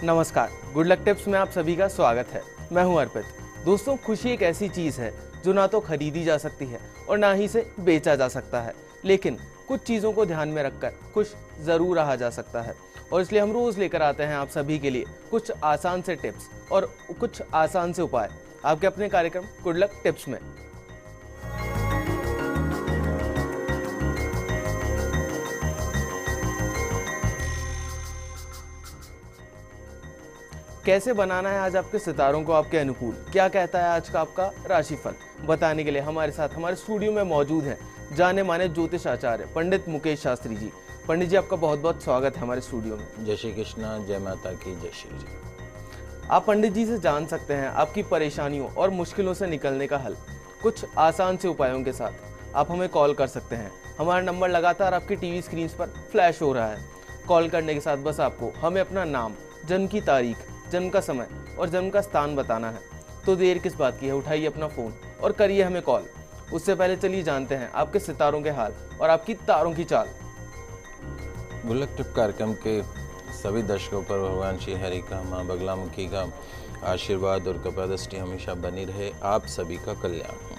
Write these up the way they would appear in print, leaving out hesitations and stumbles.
नमस्कार, good luck tips में आप सभी का स्वागत है। मैं हूं अर्पित। दोस्तों, खुशी एक ऐसी चीज़ है जो ना तो खरीदी जा सकती है और ना ही इसे बेचा जा सकता है, लेकिन कुछ चीज़ों को ध्यान में रखकर खुश ज़रूर रहा जा सकता है। और इसलिए हम रोज़ लेकर आते हैं आप सभी के लिए कुछ आसान से टिप्स और कुछ आसान से उपाय आपके अपने कार्यक्रम गुड लक टिप्स में। कैसे बनाना है आज आपके सितारों को आपके अनुकूल, क्या कहता है आज का आपका राशिफल, बताने के लिए हमारे साथ हमारे स्टूडियो में मौजूद हैं जाने माने ज्योतिष आचार्य पंडित मुकेश शास्त्री जी। पंडित जी, आपका बहुत बहुत स्वागत है हमारे स्टूडियो में। जय श्री कृष्णा, जय माता की, जय श्री जी। आप पंडित जी से जान सकते हैं आपकी परेशानियों और मुश्किलों से निकलने का हल कुछ आसान से उपायों के साथ। आप हमें कॉल कर सकते हैं, हमारा नंबर लगातार आपकी टीवी स्क्रीन पर फ्लैश हो रहा है। कॉल करने के साथ बस आपको हमें अपना नाम, जन्म की तारीख, जन्म का समय और जन्म का स्थान बताना है। तो देर किस बात की है, उठाइए अपना फ़ोन और करिए हमें कॉल। उससे पहले चलिए जानते हैं आपके सितारों के हाल और आपकी तारों की चाल। गुड लक टिप कार्यक्रम के सभी दर्शकों पर भगवान श्री हरि का, माँ बगलामुखी का आशीर्वाद और कृपा दृष्टि हमेशा बनी रहे। आप सभी का कल्याण हो।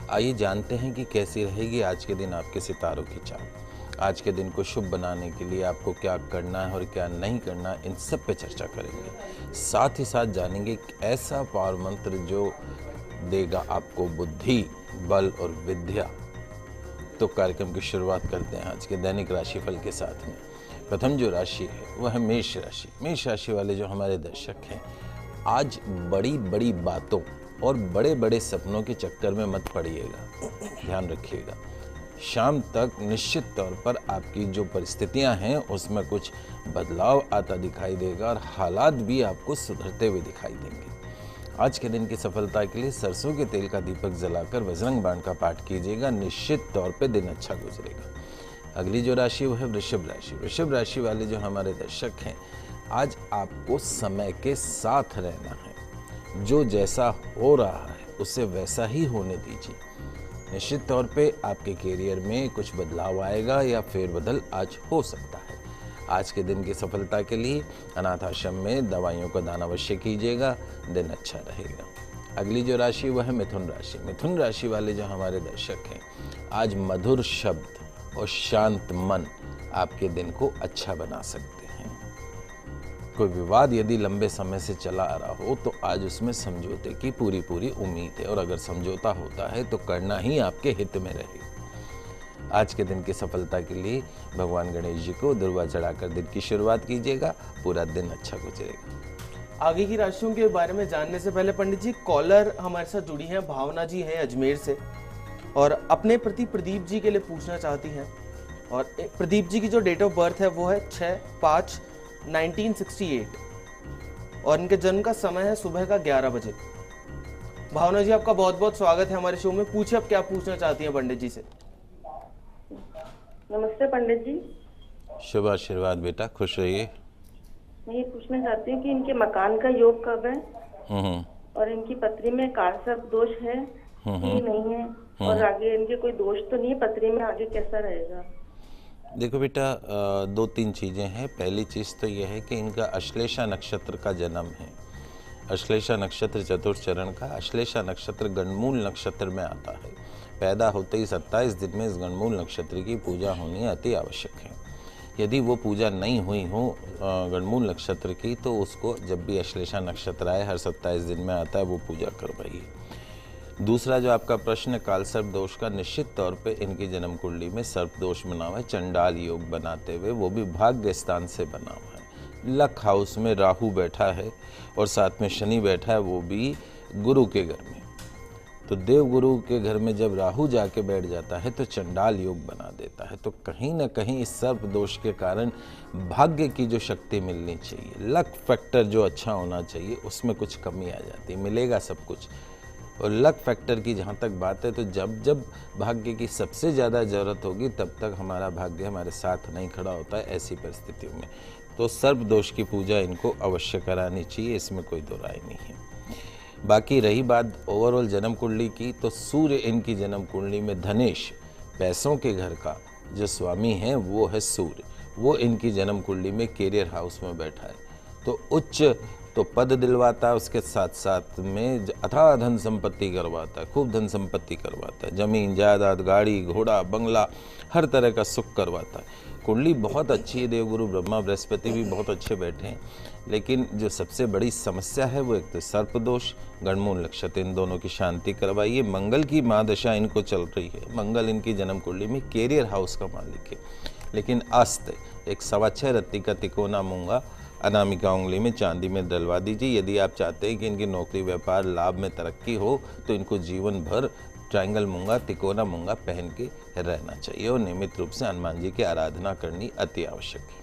आइए जानते हैं कि कैसी रहेगी आज के दिन आपके सितारों की चाल। आज के दिन को शुभ बनाने के लिए आपको क्या करना है और क्या नहीं करना, इन सब पे चर्चा करेंगे। साथ ही साथ जानेंगे एक ऐसा पावर मंत्र जो देगा आपको बुद्धि, बल और विद्या। तो कार्यक्रम की शुरुआत करते हैं आज के दैनिक राशिफल के साथ में। प्रथम जो राशि है वह है मेष राशि। मेष राशि वाले जो हमारे दर्शक हैं, आज बड़ी बड़ी बातों और बड़े बड़े सपनों के चक्कर में मत पड़िएगा, ध्यान रखिएगा। शाम तक निश्चित तौर पर आपकी जो परिस्थितियां हैं उसमें कुछ बदलाव आता दिखाई देगा और हालात भी आपको सुधरते हुए दिखाई देंगे। आज के दिन की सफलता के लिए सरसों के तेल का दीपक जलाकर बजरंग बाण का पाठ कीजिएगा, निश्चित तौर पे दिन अच्छा गुजरेगा। अगली जो राशि वो है वृषभ राशि। वृषभ राशि वाले जो हमारे दर्शक हैं, आज आपको समय के साथ रहना है। जो जैसा हो रहा है उसे वैसा ही होने दीजिए। निश्चित तौर पे आपके करियर में कुछ बदलाव आएगा या फेरबदल आज हो सकता है। आज के दिन की सफलता के लिए अनाथ आश्रम में दवाइयों का दान अवश्य कीजिएगा, दिन अच्छा रहेगा। अगली जो राशि वह है मिथुन राशि। मिथुन राशि वाले जो हमारे दर्शक हैं, आज मधुर शब्द और शांत मन आपके दिन को अच्छा बना सकते हैं। कोई विवाद यदि लंबे समय से चला आ रहा हो तो आज उसमें समझौते की पूरी पूरी उम्मीद है, और अगर समझौता होता है तो करना ही आपके हित में रहेगा। आज के दिन की सफलता के लिए भगवान गणेश जी को दुर्वा चढ़ाकर दिन की शुरुआत कीजिएगा, पूरा दिन अच्छा गुजरेगा। आगे की राशियों के बारे में जानने से पहले पंडित जी, कॉलर हमारे साथ जुड़ी हैं, भावना जी हैं अजमेर से, और अपने प्रति प्रदीप जी के लिए पूछना चाहती हैं। और प्रदीप जी की जो डेट ऑफ बर्थ है वो है 6/5/1968 और इनके जन्म का समय है सुबह का 11 बजे। भावना जी, आपका बहुत बहुत स्वागत है हमारे शो में। पूछिए, आप क्या पूछना चाहती हैं पंडित जी से। नमस्ते पंडित जी। शुभ आशीर्वाद बेटा, खुश रहिए। मैं ये पूछना चाहती हूँ कि इनके मकान का योग कब है और इनकी पत्री में कारसर्प दोष है कि नहीं है, और आगे इनके कोई दोष तो नहीं है पत्री में, आगे कैसा रहेगा? देखो बेटा, दो तीन चीज़ें हैं। पहली चीज़ तो यह है कि इनका अश्लेषा नक्षत्र का जन्म है। अश्लेषा नक्षत्र चतुर्थ चरण का, अश्लेषा नक्षत्र गणमूल नक्षत्र में आता है। पैदा होते ही 27 दिन में इस गणमूल नक्षत्र की पूजा होनी अति आवश्यक है। यदि वो पूजा नहीं हुई हो गणमूल नक्षत्र की, तो उसको जब भी अश्लेषा नक्षत्र आए, हर 27 दिन में आता है, वो पूजा करवाइए। दूसरा जो आपका प्रश्न काल सर्प दोष का, निश्चित तौर पे इनकी जन्म कुंडली में सर्प दोष बना हुआ है, चंडाल योग बनाते हुए, वो भी भाग्य स्थान से बना हुआ है। लक हाउस में राहु बैठा है और साथ में शनि बैठा है, वो भी गुरु के घर में। तो देव गुरु के घर में जब राहु जाके बैठ जाता है तो चंडाल योग बना देता है। तो कहीं ना कहीं इस सर्प दोष के कारण भाग्य की जो शक्ति मिलनी चाहिए, लक फैक्टर जो अच्छा होना चाहिए, उसमें कुछ कमी आ जाती है। मिलेगा सब कुछ, और लक फैक्टर की जहाँ तक बात है, तो जब जब भाग्य की सबसे ज़्यादा ज़रूरत होगी तब तक हमारा भाग्य हमारे साथ नहीं खड़ा होता है। ऐसी परिस्थितियों में तो सर्प दोष की पूजा इनको अवश्य करानी चाहिए, इसमें कोई दो राय नहीं है। बाकी रही बात ओवरऑल जन्म कुंडली की, तो सूर्य इनकी जन्म कुंडली में धनेश, पैसों के घर का जो स्वामी है वो है सूर्य, वो इनकी जन्म कुंडली में कैरियर हाउस में बैठा है। तो उच्च तो पद दिलवाता है, उसके साथ साथ में अथाह धन संपत्ति करवाता है, खूब धन संपत्ति करवाता है, जमीन जायदाद, गाड़ी घोड़ा बंगला, हर तरह का सुख करवाता है। कुंडली बहुत अच्छी है, देवगुरु ब्रह्मा बृहस्पति भी बहुत अच्छे बैठे हैं, लेकिन जो सबसे बड़ी समस्या है वो एक तो सर्प दोष, गणमूल नक्षत्र, इन दोनों की शांति करवाइए। मंगल की महादशा इनको चल रही है, मंगल इनकी जन्म कुंडली में कैरियर हाउस का मालिक है, लेकिन अस्त एक 6.25 रत्ती का तिकोना मूंगा अनामिका उंगली में चांदी में डलवा दीजिए। यदि आप चाहते हैं कि इनकी नौकरी व्यापार लाभ में तरक्की हो तो इनको जीवन भर ट्रायंगल मूंगा तिकोना मूंगा पहन के रहना चाहिए और नियमित रूप से हनुमान जी की आराधना करनी अति आवश्यक है।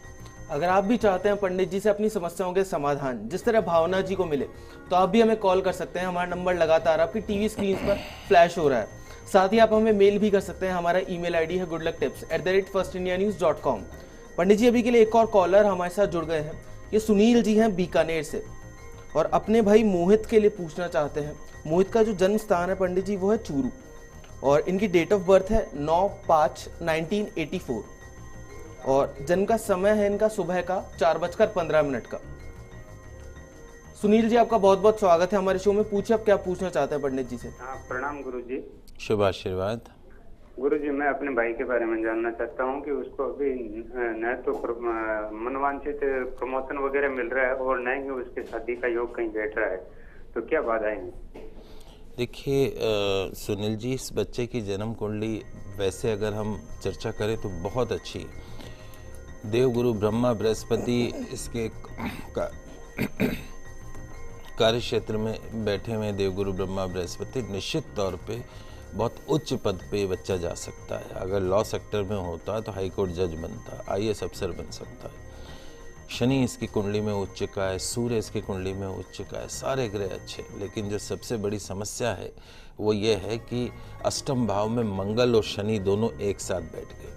अगर आप भी चाहते हैं पंडित जी से अपनी समस्याओं के समाधान जिस तरह भावना जी को मिले तो आप भी हमें कॉल कर सकते हैं। हमारा नंबर लगातार आपकी टीवी स्क्रीन पर फ्लैश हो रहा है। साथ ही आप हमें मेल भी कर सकते हैं। हमारा ईमेल आईडी है goodlucktips@firstindianews.com। पंडित जी, अभी के लिए एक और कॉलर हमारे साथ जुड़ गए हैं। ये सुनील जी हैं बीकानेर से और अपने भाई मोहित के लिए पूछना चाहते हैं। मोहित का जो जन्म स्थान है पंडित जी वो है चूरू और इनकी डेट ऑफ बर्थ है 9/5/1984 और जन्म का समय है इनका सुबह का 4:15 का। सुनील जी, आपका बहुत बहुत स्वागत है हमारे शो में। पूछिए आप क्या पूछना चाहते हैं पंडित जी से। हाँ, प्रणाम गुरु जी। शुभ आशीर्वाद। गुरु जी, मैं अपने भाई के बारे में जानना चाहता हूँ कि उसको अभी न तो मनोवांछित प्रमोशन वगैरह मिल रहा है और न ही उसके शादी का योग कहीं बैठ रहा है, तो क्या बाधाएं हैं? देखिए सुनील जी, इस बच्चे की जन्म कुंडली वैसे अगर हम चर्चा करें तो बहुत अच्छी है। देवगुरु ब्रह्मा बृहस्पति इसके कार्य क्षेत्र में बैठे हुए देवगुरु ब्रह्मा बृहस्पति निश्चित तौर पे बहुत उच्च पद पे बच्चा जा सकता है। अगर लॉ सेक्टर में होता है तो हाई कोर्ट जज बनता है, IAS अफसर बन सकता है। शनि इसकी कुंडली में उच्च का है, सूर्य इसकी कुंडली में उच्च का है, सारे ग्रह अच्छे। लेकिन जो सबसे बड़ी समस्या है वो ये है कि अष्टम भाव में मंगल और शनि दोनों एक साथ बैठ गए।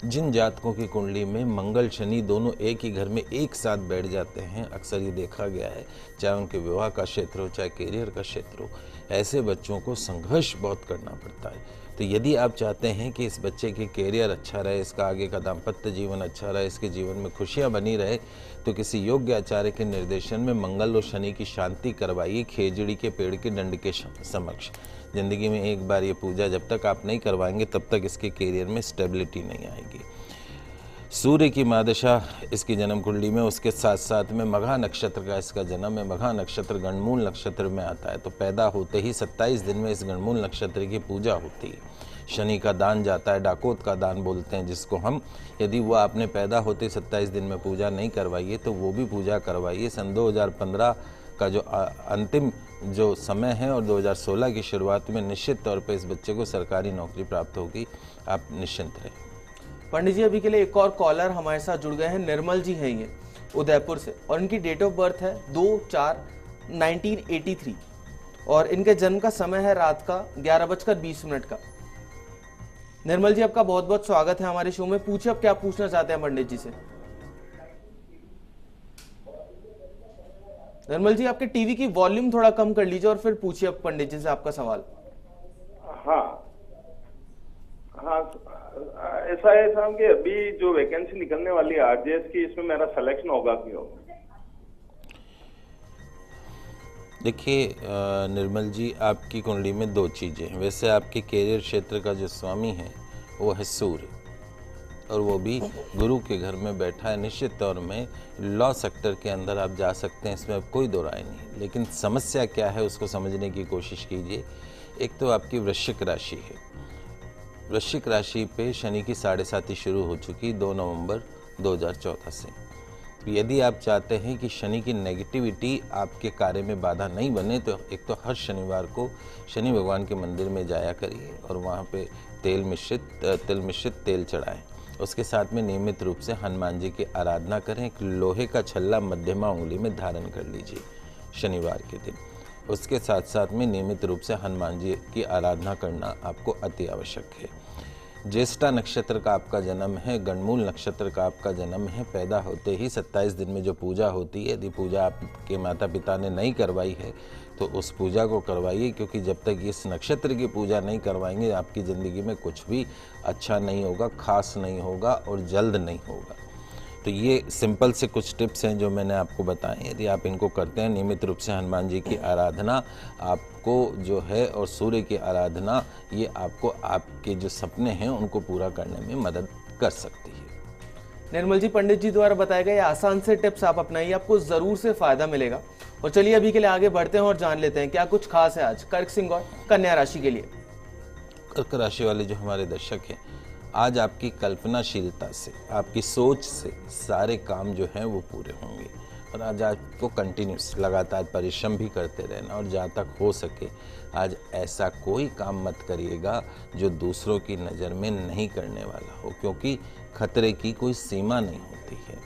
जिन जातकों की कुंडली में मंगल शनि दोनों एक ही घर में एक साथ बैठ जाते हैं, अक्सर ये देखा गया है, चाहे उनके विवाह का क्षेत्र हो चाहे कैरियर का क्षेत्र हो, ऐसे बच्चों को संघर्ष बहुत करना पड़ता है। तो यदि आप चाहते हैं कि इस बच्चे की कैरियर अच्छा रहे, इसका आगे का दाम्पत्य जीवन अच्छा रहे, इसके जीवन में खुशियां बनी रहे, तो किसी योग्य आचार्य के निर्देशन में मंगल और शनि की शांति करवाइए खेजड़ी के पेड़ के दंड के समक्ष। ज़िंदगी में एक बार ये पूजा जब तक आप नहीं करवाएंगे तब तक इसके कैरियर में स्टेबिलिटी नहीं आएगी। सूर्य की महादशा इसकी जन्म कुंडली में, उसके साथ साथ में मघा नक्षत्र का इसका जन्म है। मघा नक्षत्र गणमूल नक्षत्र में आता है, तो पैदा होते ही 27 दिन में इस गणमूल नक्षत्र की पूजा होती है। शनि का दान जाता है, डाकोत का दान बोलते हैं जिसको हम। यदि वो आपने पैदा होते 27 दिन में पूजा नहीं करवाइए तो वो भी पूजा करवाइए। सन 2015 का जो अंतिम जो समय है और 2016 की शुरुआत में निश्चित तौर पर इस बच्चे को सरकारी नौकरी प्राप्त होगी। आप निश्चिंत रहें। पंडित जी, अभी के लिए एक और कॉलर हमारे साथ जुड़ गए हैं। निर्मल जी हैं ये उदयपुर से और इनकी डेट ऑफ बर्थ है 2/4/1983 और इनके जन्म का समय है रात का 11:20 का। निर्मल जी, आपका बहुत बहुत स्वागत है हमारे शो में। पूछिए आप क्या पूछना चाहते हैं पंडित जी से। निर्मल जी, आपके टीवी की वॉल्यूम थोड़ा कम कर लीजिए और फिर पूछिए आप पंडित जी से आपका सवाल। हाँ, ऐसा है साहब कि अभी जो वैकेंसी निकलने वाली है RJS की, इसमें मेरा सिलेक्शन होगा क्यों? देखिए निर्मल जी, आपकी कुंडली में दो चीज़ें हैं। वैसे आपके कैरियर क्षेत्र का जो स्वामी है वो है सूर्य और वो भी गुरु के घर में बैठा है। निश्चित तौर में लॉ सेक्टर के अंदर आप जा सकते हैं, इसमें अब कोई दो राय नहीं। लेकिन समस्या क्या है उसको समझने की कोशिश कीजिए। एक तो आपकी वृश्चिक राशि है। वृश्चिक राशि पे शनि की 7.5 शुरू हो चुकी 2 नवंबर 2014 से। तो यदि आप चाहते हैं कि शनि की नेगेटिविटी आपके कार्य में बाधा नहीं बने तो एक तो हर शनिवार को शनि भगवान के मंदिर में जाया करिए और वहाँ पे तिल मिश्रित तेल चढ़ाएं। उसके साथ में नियमित रूप से हनुमान जी की आराधना करें। एक लोहे का छल्ला मध्यमा उंगली में धारण कर लीजिए शनिवार के दिन। उसके साथ साथ में नियमित रूप से हनुमान जी की आराधना करना आपको अति आवश्यक है। ज्येष्ठा नक्षत्र का आपका जन्म है, गणमूल नक्षत्र का आपका जन्म है। पैदा होते ही 27 दिन में जो पूजा होती है, यदि पूजा आपके माता पिता ने नहीं करवाई है तो उस पूजा को करवाइए, क्योंकि जब तक इस नक्षत्र की पूजा नहीं करवाएंगे आपकी ज़िंदगी में कुछ भी अच्छा नहीं होगा, खास नहीं होगा और जल्द नहीं होगा। तो ये सिंपल से कुछ टिप्स हैं जो मैंने आपको बताए। यदि आप इनको करते हैं नियमित रूप से, हनुमान जी की आराधना आपको जो है और सूर्य की आराधना, ये आपको आपके जो सपने हैं उनको पूरा करने में मदद कर सकती है। निर्मल जी, पंडित जी द्वारा बताए गए आसान से टिप्स आप अपनाइए, आपको जरूर से फायदा मिलेगा। और चलिए अभी के लिए आगे बढ़ते हैं और जान लेते हैं क्या कुछ खास है आज कर्क, सिंह और कन्या राशि के लिए। कर्क राशि वाले जो हमारे दर्शक हैं, आज आपकी कल्पनाशीलता से, आपकी सोच से सारे काम जो हैं वो पूरे होंगे। और आज आपको कंटिन्यूस लगातार परिश्रम भी करते रहना, और जहाँ तक हो सके आज ऐसा कोई काम मत करिएगा जो दूसरों की नज़र में नहीं करने वाला हो, क्योंकि खतरे की कोई सीमा नहीं होती है।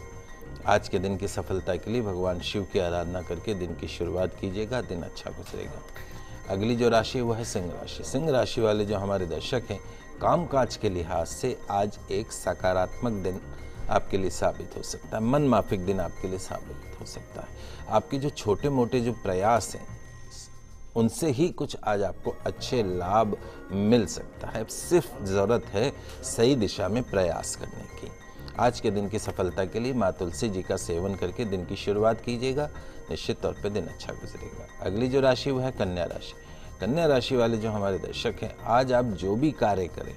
आज के दिन की सफलता के लिए भगवान शिव की आराधना करके दिन की शुरुआत कीजिएगा, दिन अच्छा गुजरेगा। अगली जो राशि है वो है सिंह राशि। सिंह राशि वाले जो हमारे दर्शक हैं, कामकाज के लिहाज से आज एक सकारात्मक दिन आपके लिए साबित हो सकता है, मन माफिक दिन आपके लिए साबित हो सकता है। आपके जो छोटे मोटे जो प्रयास हैं उनसे ही कुछ आज आपको अच्छे लाभ मिल सकता है। सिर्फ ज़रूरत है सही दिशा में प्रयास करने की। आज के दिन की सफलता के लिए माँ तुलसी जी का सेवन करके दिन की शुरुआत कीजिएगा, निश्चित तौर पे दिन अच्छा गुजरेगा। अगली जो राशि वो है कन्या राशि। कन्या राशि वाले जो हमारे दर्शक हैं, आज आप जो भी कार्य करें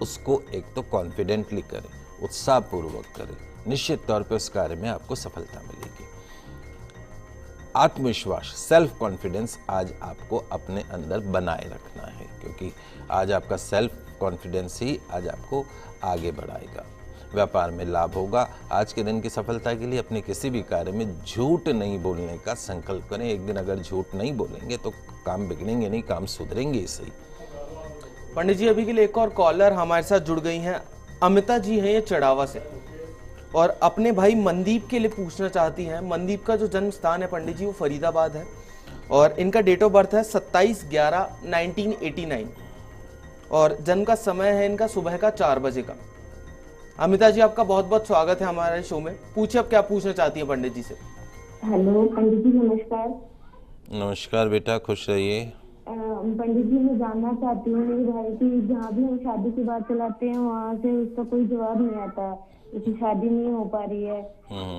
उसको एक तो कॉन्फिडेंटली करें, उत्साहपूर्वक करें, निश्चित तौर पे उस कार्य में आपको सफलता मिलेगी। आत्मविश्वास, सेल्फ कॉन्फिडेंस आज आपको अपने अंदर बनाए रखना है, क्योंकि आज आपका सेल्फ कॉन्फिडेंस ही आज आपको आगे बढ़ाएगा। व्यापार में लाभ होगा। आज के दिन की सफलता के लिए अपने किसी भी कार्य में झूठ नहीं बोलने का संकल्प करें। एक दिन अगर झूठ नहीं बोलेंगे तो काम बिगड़ेंगे नहीं, काम सुधरेंगे ही सही। पंडित जी, अभी के लिए एक और कॉलर हमारे साथ जुड़ गई हैं। अमिता जी हैं ये चढ़ावा से, और अपने भाई मनदीप के लिए पूछना चाहती हैं। मनदीप का जो जन्म स्थान है पंडित जी वो फरीदाबाद है, और इनका डेट ऑफ बर्थ है 27/11/1989, और जन्म का समय है इनका सुबह का 4 बजे का। अमिता जी, आपका बहुत बहुत स्वागत है हमारे शो में। पूछिए आप क्या पूछना चाहती है पंडित जी से। हेलो पंडित जी, नमस्कार। नमस्कार बेटा, खुश रहिए। पंडित जी, मैं जानना चाहती हूँ मेरे भाई की, जहाँ भी हम शादी की बात चलाते हैं वहाँ से उसका कोई जवाब नहीं आता, उसकी शादी नहीं हो पा रही है।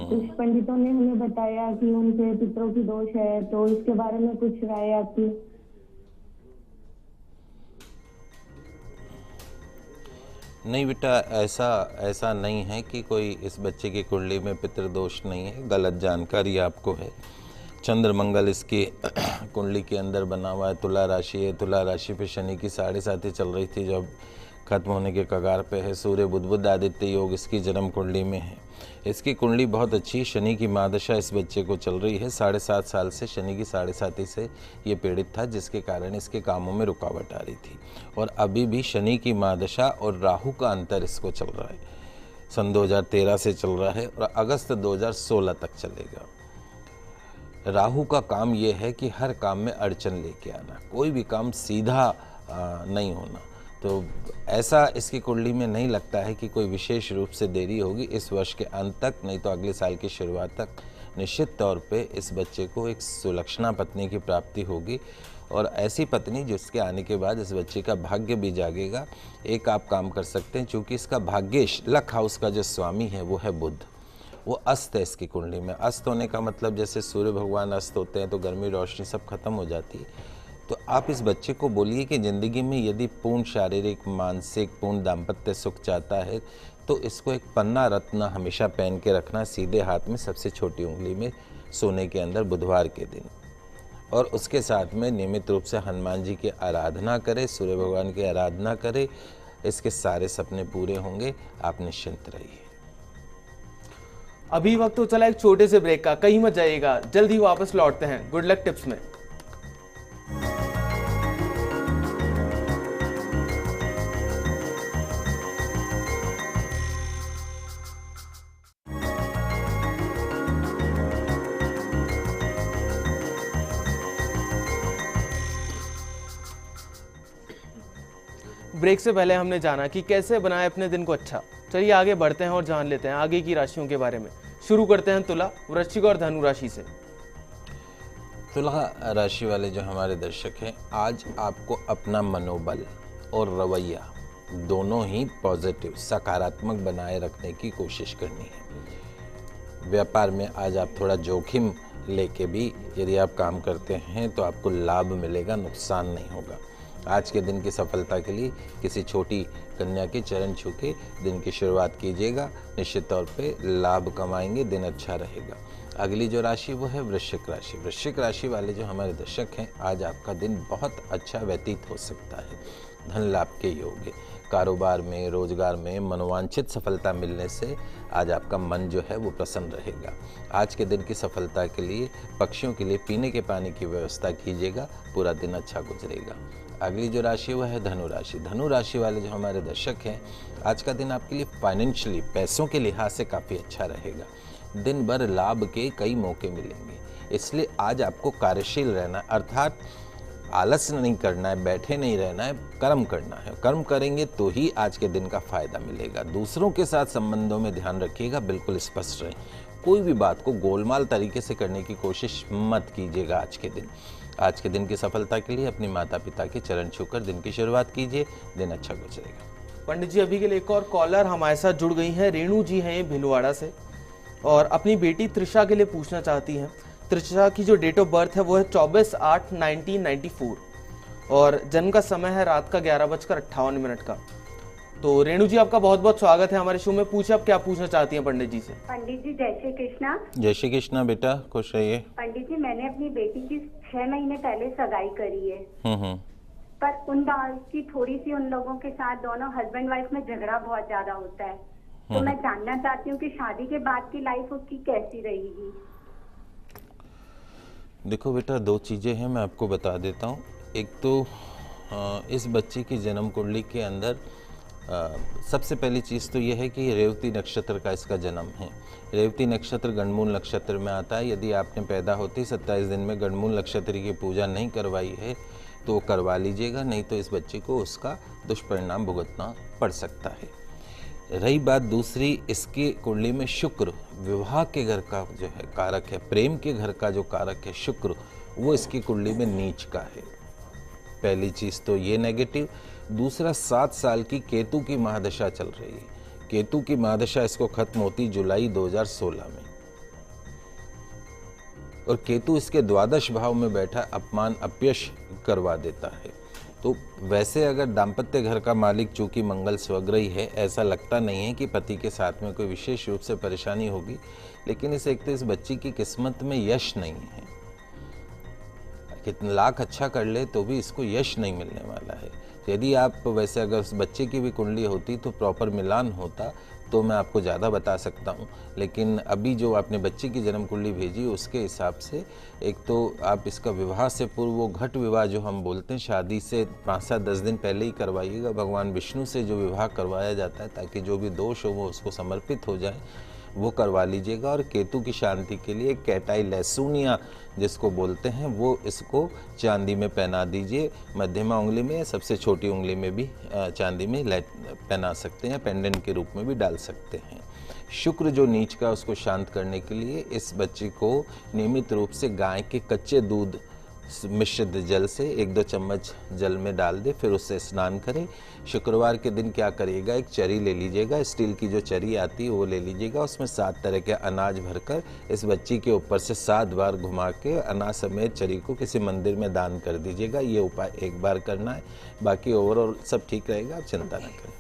कुछ पंडितों ने हमें बताया कि उनसे पितरों की दोष है, तो इसके बारे में कुछ राय आपकी? नहीं बेटा, ऐसा नहीं है कि कोई इस बच्चे की कुंडली में पितृदोष नहीं है, गलत जानकारी आपको है। चंद्र मंगल इसकी कुंडली के अंदर बना हुआ है, तुला राशि है, तुला राशि पे शनि की 7.5 चल रही थी जो अब खत्म होने के कगार पे है। सूर्य बुध आदित्य योग इसकी जन्म कुंडली में है। इसकी कुंडली बहुत अच्छी, शनि की महादशा इस बच्चे को चल रही है। 7.5 साल से शनि की 7.5 से ये पीड़ित था, जिसके कारण इसके कामों में रुकावट आ रही थी। और अभी भी शनि की महादशा और राहु का अंतर इसको चल रहा है, सन 2013 से चल रहा है और अगस्त 2016 तक चलेगा। राहु का काम ये है कि हर काम में अड़चन लेके आना, कोई भी काम सीधा नहीं होना। तो ऐसा इसकी कुंडली में नहीं लगता है कि कोई विशेष रूप से देरी होगी इस वर्ष के अंत तक, नहीं तो अगले साल की शुरुआत तक निश्चित तौर पे इस बच्चे को एक सुलक्षणा पत्नी की प्राप्ति होगी, और ऐसी पत्नी जिसके आने के बाद इस बच्चे का भाग्य भी जागेगा। एक आप काम कर सकते हैं, चूँकि इसका भाग्येश लक हाउस का जो स्वामी है वो है बुध, वो अस्त है इसकी कुंडली में। अस्त होने का मतलब जैसे सूर्य भगवान अस्त होते हैं तो गर्मी रोशनी सब खत्म हो जाती है। तो आप इस बच्चे को बोलिए कि ज़िंदगी में यदि पूर्ण शारीरिक मानसिक पूर्ण दाम्पत्य सुख चाहता है तो इसको एक पन्ना रत्न हमेशा पहन के रखना सीधे हाथ में, सबसे छोटी उंगली में, सोने के अंदर बुधवार के दिन। और उसके साथ में नियमित रूप से हनुमान जी की आराधना करें, सूर्य भगवान की आराधना करें, इसके सारे सपने पूरे होंगे। आप निश्चिंत रहिए। अभी वक्त तो चला एक छोटे से ब्रेक का, कहीं मत जाइएगा, जल्द ही वापस लौटते हैं गुड लक टिप्स में। ब्रेक से पहले हमने जाना कि कैसे बनाए अपने दिन को अच्छा। चलिए आगे बढ़ते हैं और जान लेते हैं आगे की राशियों के बारे में। शुरू करते हैं तुला, वृश्चिक और धनु राशि से। तुला राशि वाले जो हमारे दर्शक हैं, आज आपको अपना मनोबल और रवैया दोनों ही पॉजिटिव सकारात्मक बनाए रखने की कोशिश करनी है। व्यापार में आज आप थोड़ा जोखिम लेके भी यदि आप काम करते हैं तो आपको लाभ मिलेगा, नुकसान नहीं होगा। आज के दिन की सफलता के लिए किसी छोटी कन्या के चरण छू के दिन की शुरुआत कीजिएगा, निश्चित तौर पे लाभ कमाएंगे, दिन अच्छा रहेगा। अगली जो राशि वो है वृश्चिक राशि। वृश्चिक राशि वाले जो हमारे दर्शक हैं, आज आपका दिन बहुत अच्छा व्यतीत हो सकता है। धन लाभ के योग है, कारोबार में, रोजगार में मनोवांछित सफलता मिलने से आज आपका मन जो है वो प्रसन्न रहेगा। आज के दिन की सफलता के लिए पक्षियों के लिए पीने के पानी की व्यवस्था कीजिएगा, पूरा दिन अच्छा गुजरेगा। अगली जो राशि वह है धनु राशि। धनु राशि वाले जो हमारे दर्शक हैं, आज का दिन आपके लिए फाइनेंशियली पैसों के लिहाज से काफ़ी अच्छा रहेगा। दिन भर लाभ के कई मौके मिलेंगे, इसलिए आज आपको कार्यशील रहना, अर्थात आलस नहीं करना है, बैठे नहीं रहना है, कर्म करना है। कर्म करेंगे तो ही आज के दिन का फायदा मिलेगा। दूसरों के साथ संबंधों में ध्यान रखिएगा, बिल्कुल स्पष्ट रहें। कोई भी बात को गोलमाल तरीके से करने की कोशिश मत कीजिएगा आज के दिन। आज के दिन की सफलता के लिए अपने माता पिता के चरण छूकर दिन की शुरुआत कीजिए, दिन अच्छा गुजरेगा। पंडित जी, अभी के लिए एक और कॉलर हमारे साथ जुड़ गई हैं। रेणु जी हैं ये भिलवाड़ा से, और अपनी बेटी त्रिशा के लिए पूछना चाहती हैं। त्रिशा की जो डेट ऑफ बर्थ है वो है 24/8/1994 और जन्म का समय है रात का 11:58 का। तो रेणु जी, आपका बहुत बहुत स्वागत है हमारे शो में। पूछे आप क्या पूछना चाहती हैं पंडित जी से। पंडित जी जय श्री कृष्णा। जय श्री कृष्णा बेटा, खुश रहिए। पंडित जी, मैंने अपनी बेटी की 6 महीने पहले सगाई करी है, पर उन बात की थोड़ी सी उन लोगों के साथ दोनों हस्बैंड वाइफ में झगड़ा बहुत ज्यादा होता है, तो मैं जानना चाहती हूँ कि शादी के बाद की लाइफ उसकी कैसी रहेगी। देखो बेटा, दो चीज़ें हैं, मैं आपको बता देता हूँ। एक तो इस बच्चे की जन्म कुंडली के अंदर सबसे पहली चीज़ तो यह है कि रेवती नक्षत्र का इसका जन्म है। रेवती नक्षत्र गणमूल नक्षत्र में आता है। यदि आपने पैदा होते 27 दिन में गणमूल नक्षत्र की पूजा नहीं करवाई है तो करवा लीजिएगा, नहीं तो इस बच्चे को उसका दुष्परिणाम भुगतना पड़ सकता है। रही बात दूसरी, इसकी कुंडली में शुक्र विवाह के घर का जो है कारक है, प्रेम के घर का जो कारक है शुक्र, वो इसकी कुंडली में नीच का है। पहली चीज़ तो ये नेगेटिव। दूसरा, 7 साल की केतु की महादशा चल रही है। केतु की महादशा इसको खत्म होती जुलाई 2016 में, और केतु इसके द्वादश भाव में बैठा अपमान अपयश करवा देता है। तो वैसे अगर दाम्पत्य घर का मालिक चूंकि मंगल स्वग्रही है, ऐसा लगता नहीं है कि पति के साथ में कोई विशेष रूप से परेशानी होगी, लेकिन एक तो इस बच्ची की किस्मत में यश नहीं है। कितने लाख अच्छा कर ले तो भी इसको यश नहीं मिलने वाला है। यदि आप वैसे अगर उस बच्चे की भी कुंडली होती तो प्रॉपर मिलान होता तो मैं आपको ज़्यादा बता सकता हूँ, लेकिन अभी जो आपने बच्चे की जन्म कुंडली भेजी उसके हिसाब से एक तो आप इसका विवाह से पूर्व वो घट विवाह जो हम बोलते हैं, शादी से 5-7-10 दिन पहले ही करवाइएगा। भगवान विष्णु से जो विवाह करवाया जाता है ताकि जो भी दोष हो वो उसको समर्पित हो जाए, वो करवा लीजिएगा। और केतु की शांति के लिए कैटाई लहसुनिया जिसको बोलते हैं वो इसको चांदी में पहना दीजिए। मध्यमा उंगली में, सबसे छोटी उंगली में भी चांदी में पहना सकते हैं, पेंडेंट के रूप में भी डाल सकते हैं। शुक्र जो नीच का उसको शांत करने के लिए इस बच्चे को नियमित रूप से गाय के कच्चे दूध मिश्रित जल से 1-2 चम्मच जल में डाल दे, फिर उससे स्नान करें। शुक्रवार के दिन क्या करिएगा, एक चरी ले लीजिएगा, स्टील की जो चरी आती है वो ले लीजिएगा, उसमें 7 तरह के अनाज भरकर इस बच्ची के ऊपर से 7 बार घुमा के अनाज समेत चरी को किसी मंदिर में दान कर दीजिएगा। ये उपाय एक बार करना है, बाकी ओवरऑल सब ठीक रहेगा, आप चिंता न करें।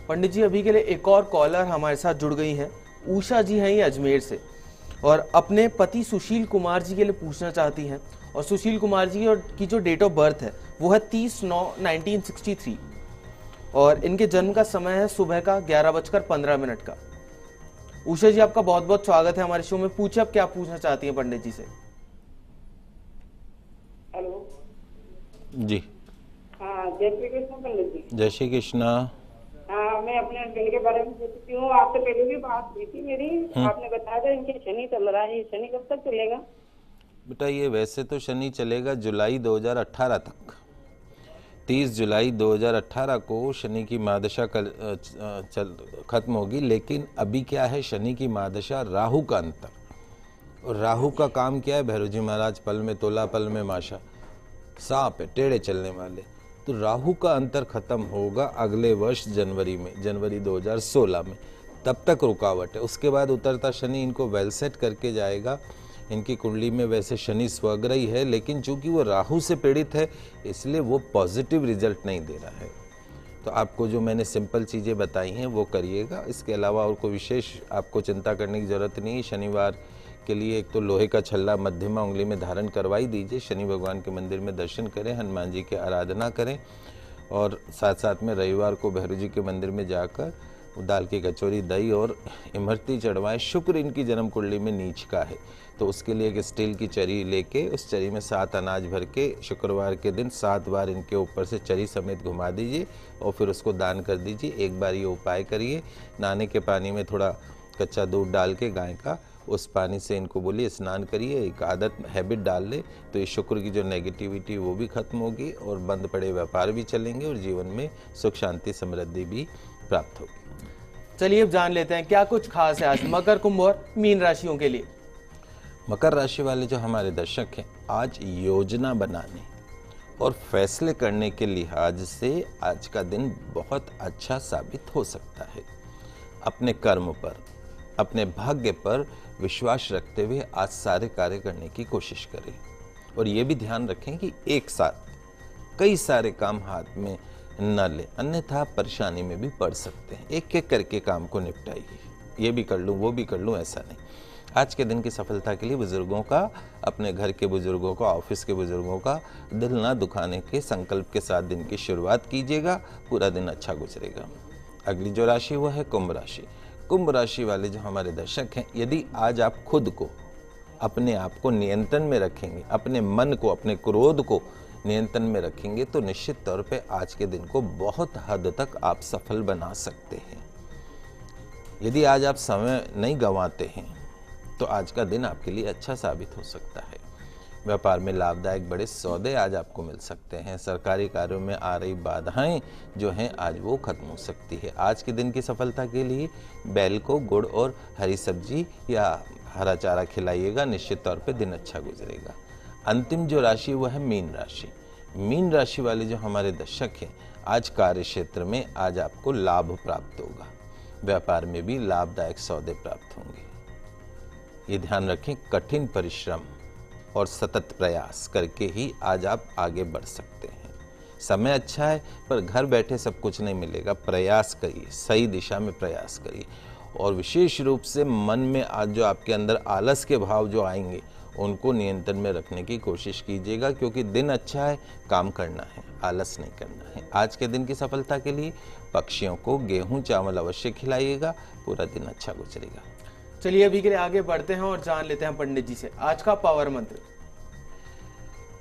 पंडित जी, अभी के लिए एक और कॉलर हमारे साथ जुड़ गई हैं। उषा जी हैं ये अजमेर से, और अपने पति सुशील कुमार जी के लिए पूछना चाहती हैं। और सुशील कुमार जी की जो डेट ऑफ बर्थ है वो है 30/9/1963 और इनके जन्म का समय है सुबह का 11:15 का। उषा जी, आपका बहुत बहुत स्वागत है हमारे शो में। पूछे आप क्या पूछना चाहती हैं पंडित जी से। हेलो जी। हाँ, जय श्री कृष्ण पंडित जी। जय श्री कृष्णा। हाँ, मैं अपने हस्बैंड के बारे में पूछती हूँ। आपसे पहले भी बात हुई थी मेरी, आपने बताया था इनके शनि चल रहा है, शनि कब तक चलेगा? बेटा, ये वैसे तो शनि चलेगा जुलाई 2018 तक। 30 जुलाई 2018 को शनि की महादशा खत्म होगी, लेकिन अभी क्या है, शनि की महादशा राहु का अंतर। और राहु का काम क्या है, भैरव जी महाराज पल में तोला पल में माशा, सांप है, टेढ़े चलने वाले। तो राहु का अंतर खत्म होगा अगले वर्ष जनवरी में, जनवरी 2016 में, तब तक रुकावट है। उसके बाद उतरता शनि इनको वेल सेट करके जाएगा। इनकी कुंडली में वैसे शनि स्वग्रही है, लेकिन चूंकि वो राहु से पीड़ित है इसलिए वो पॉजिटिव रिजल्ट नहीं दे रहा है। तो आपको जो मैंने सिंपल चीज़ें बताई हैं वो करिएगा। इसके अलावा और कोई विशेष आपको चिंता करने की ज़रूरत नहीं है। शनिवार के लिए एक तो लोहे का छल्ला मध्यमा उंगली में धारण करवाई दीजिए, शनि भगवान के मंदिर में दर्शन करें, हनुमान जी की आराधना करें, और साथ साथ में रविवार को भैरव जी के मंदिर में जाकर दाल की कचौरी, दही और इमरती चढ़वाएं। शुक्र इनकी जन्म कुंडली में नीच का है, तो उसके लिए एक स्टील की चरी लेके उस चरी में 7 अनाज भर के शुक्रवार के दिन 7 बार इनके ऊपर से चरी समेत घुमा दीजिए और फिर उसको दान कर दीजिए। एक बार ये उपाय करिए। नहाने के पानी में थोड़ा कच्चा दूध डाल के गाय का, उस पानी से इनको बोलिए स्नान करिए। एक आदत हैबिट डाल ले तो ये शुक्र की जो नेगेटिविटी वो भी खत्म होगी और बंद पड़े व्यापार भी चलेंगे और जीवन में सुख शांति समृद्धि भी प्राप्त होगी। चलिए अब जान लेते हैं क्या कुछ खास है आज मकर, कुंभ और मीन राशियों के लिए। मकर राशि वाले जो हमारे दर्शक हैं, आज योजना बनाने और फैसले करने के लिहाज से आज का दिन बहुत अच्छा साबित हो सकता है। अपने कर्म पर, अपने भाग्य पर विश्वास रखते हुए आज सारे कार्य करने की कोशिश करें और ये भी ध्यान रखें कि एक साथ कई सारे काम हाथ में न ले, अन्यथा परेशानी में भी पड़ सकते हैं। एक एक करके काम को निपटाइए, ये भी कर लूँ वो भी कर लूँ, ऐसा नहीं। आज के दिन की सफलता के लिए बुजुर्गों का, अपने घर के बुजुर्गों का, ऑफिस के बुजुर्गों का दिल ना दुखाने के संकल्प के साथ दिन की शुरुआत कीजिएगा, पूरा दिन अच्छा गुजरेगा। अगली जो राशि वो है कुंभ राशि। कुंभ राशि वाले जो हमारे दर्शक हैं, यदि आज आप खुद को, अपने आप को नियंत्रण में रखेंगे, अपने मन को, अपने क्रोध को नियंत्रण में रखेंगे तो निश्चित तौर पे आज के दिन को बहुत हद तक आप सफल बना सकते हैं। यदि आज आप समय नहीं गंवाते हैं तो आज का दिन आपके लिए अच्छा साबित हो सकता है। व्यापार में लाभदायक बड़े सौदे आज आपको मिल सकते हैं। सरकारी कार्यों में आ रही बाधाएं जो हैं आज वो खत्म हो सकती है। आज के दिन की सफलता के लिए बैल को गुड़ और हरी सब्जी या हरा चारा खिलाइएगा, निश्चित तौर पे दिन अच्छा गुजरेगा। अंतिम जो राशि वो है मीन राशि। मीन राशि वाले जो हमारे दर्शक हैं, आज कार्य क्षेत्र में आज आपको लाभ प्राप्त होगा। व्यापार में भी लाभदायक सौदे प्राप्त होंगे। ये ध्यान रखें, कठिन परिश्रम और सतत प्रयास करके ही आज आप आगे बढ़ सकते हैं। समय अच्छा है पर घर बैठे सब कुछ नहीं मिलेगा। प्रयास करिए, सही दिशा में प्रयास करिए और विशेष रूप से मन में आज जो आपके अंदर आलस के भाव जो आएंगे उनको नियंत्रण में रखने की कोशिश कीजिएगा, क्योंकि दिन अच्छा है, काम करना है, आलस नहीं करना है। आज के दिन की सफलता के लिए पक्षियों को गेहूं चावल अवश्य खिलाइएगा, पूरा दिन अच्छा गुजरेगा। चलिए अभी के लिए आगे बढ़ते हैं और जान लेते हैं पंडित जी से आज का पावर मंत्र।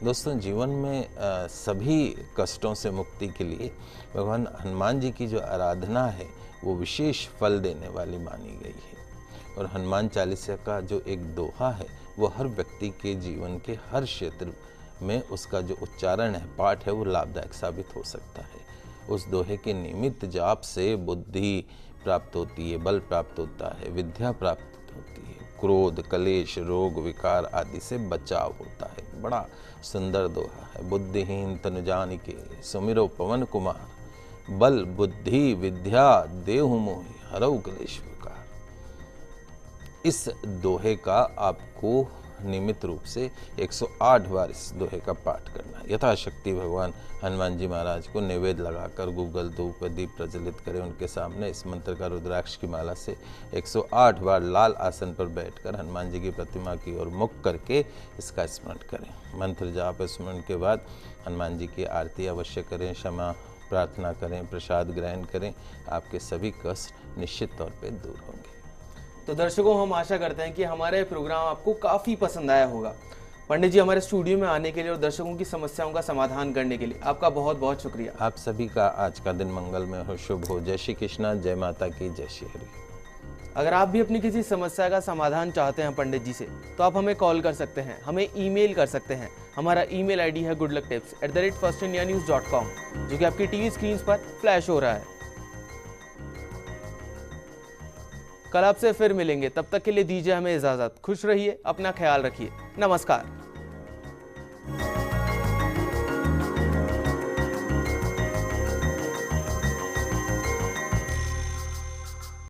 दोस्तों, जीवन में सभी कष्टों से मुक्ति के लिए भगवान हनुमान जी की जो आराधना है वो विशेष फल देने वाली मानी गई है। और हनुमान चालीसा का जो एक दोहा है वो हर व्यक्ति के जीवन के हर क्षेत्र में उसका जो उच्चारण है, पाठ है, वो लाभदायक साबित हो सकता है। उस दोहे के नियमित जाप से बुद्धि प्राप्त होती है, बल प्राप्त होता है, विद्या प्राप्त होती है, क्रोध, कलेश, रोग, विकार आदि से बचाव होता है। बड़ा सुंदर दोहा है। बुद्धिहीन तनु जानिके सुमिरो पवन कुमार, बल बुद्धि विद्या देहु मोहि हरऊ कलेश विकार। इस दोहे का आपको नियमित रूप से 108 बार इस दोहे का पाठ करना है। यथाशक्ति भगवान हनुमान जी महाराज को नैवेद्य लगाकर गूगल धूप दीप प्रज्वलित करें उनके सामने। इस मंत्र का रुद्राक्ष की माला से 108 बार लाल आसन पर बैठकर हनुमान जी की प्रतिमा की ओर मुख करके इसका स्मरण करें। मंत्र जाप स्मरण के बाद हनुमान जी की आरती अवश्य करें, क्षमा प्रार्थना करें, प्रसाद ग्रहण करें। आपके सभी कष्ट निश्चित तौर पर दूर होंगे। तो दर्शकों, हम आशा करते हैं कि हमारा ये प्रोग्राम आपको काफ़ी पसंद आया होगा। पंडित जी, हमारे स्टूडियो में आने के लिए और दर्शकों की समस्याओं का समाधान करने के लिए आपका बहुत बहुत शुक्रिया। आप सभी का आज का दिन मंगलमय हो, शुभ हो। जय श्री कृष्णा, जय माता की, जय श्री हरि। अगर आप भी अपनी किसी समस्या का समाधान चाहते हैं पंडित जी से, तो आप हमें कॉल कर सकते हैं, हमें ईमेल कर सकते हैं। हमारा ईमेल आईडी है goodlucktips@firstindianews.com, जो कि आपकी टीवी स्क्रीन पर फ्लैश हो रहा है। कल आपसे फिर मिलेंगे, तब तक के लिए दीजिए हमें इजाजत। खुश रहिए, अपना ख्याल रखिए। नमस्कार।